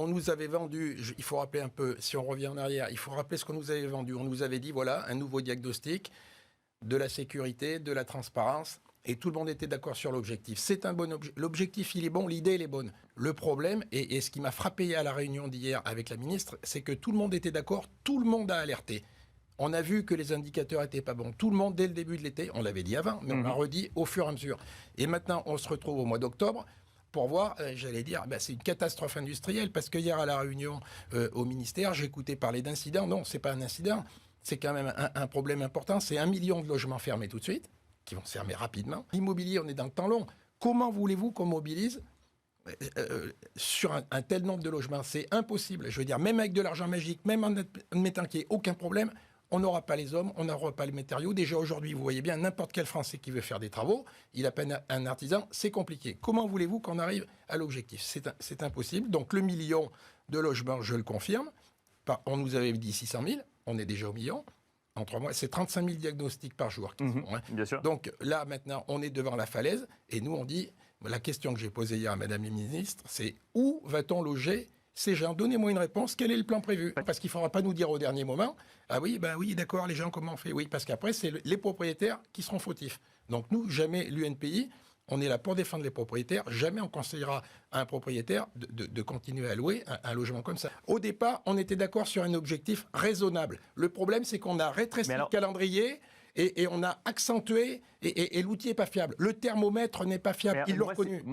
on nous avait vendu, il faut rappeler un peu, si on revient en arrière, il faut rappeler ce qu'on nous avait vendu. On nous avait dit, voilà, un nouveau diagnostic, de la sécurité, de la transparence, et tout le monde était d'accord sur l'objectif. C'est un bon objectif. L'objectif, il est bon, l'idée, elle est bonne. Le problème, et ce qui m'a frappé à la réunion d'hier avec la ministre, c'est que tout le monde était d'accord, tout le monde a alerté. On a vu que les indicateurs n'étaient pas bons. Tout le monde, dès le début de l'été, on l'avait dit avant, mais on l'a redit au fur et à mesure. Et maintenant, on se retrouve au mois d'octobre pour voir, j'allais dire, c'est une catastrophe industrielle, parce que hier, à la réunion au ministère, j'écoutais parler d'incident. Non, ce n'est pas un incident, c'est quand même un problème important. C'est 1 million de logements fermés tout de suite, qui vont se fermer rapidement. L'immobilier, on est dans le temps long. Comment voulez-vous qu'on mobilise sur un tel nombre de logements? C'est impossible. Je veux dire, même avec de l'argent magique, même en admettant qu'il n'y ait aucun problème, on n'aura pas les hommes, on n'aura pas les matériaux. Déjà aujourd'hui, vous voyez bien, n'importe quel Français qui veut faire des travaux, il appelle un artisan, c'est compliqué. Comment voulez-vous qu'on arrive à l'objectif? C'est impossible. Donc le million de logements, je le confirme. On nous avait dit 600 000, on est déjà au million. En 3 mois, c'est 35 000 diagnostics par jour. Bien sûr. Donc là, maintenant, on est devant la falaise. Et nous, on dit, la question que j'ai posée hier à Madame la Ministre, c'est où va-t-on loger ces gens? Donnez-moi une réponse. Quel est le plan prévu? Parce qu'il ne faudra pas nous dire au dernier moment, ah oui, oui, d'accord, les gens, comment on fait? Oui, parce qu'après, c'est les propriétaires qui seront fautifs. Donc nous, jamais l'UNPI, on est là pour défendre les propriétaires. Jamais on conseillera à un propriétaire de continuer à louer un logement comme ça. Au départ, on était d'accord sur un objectif raisonnable. Le problème, c'est qu'on a rétréci le calendrier et on a accentué et l'outil n'est pas fiable. Le thermomètre n'est pas fiable. Ils l'ont reconnu.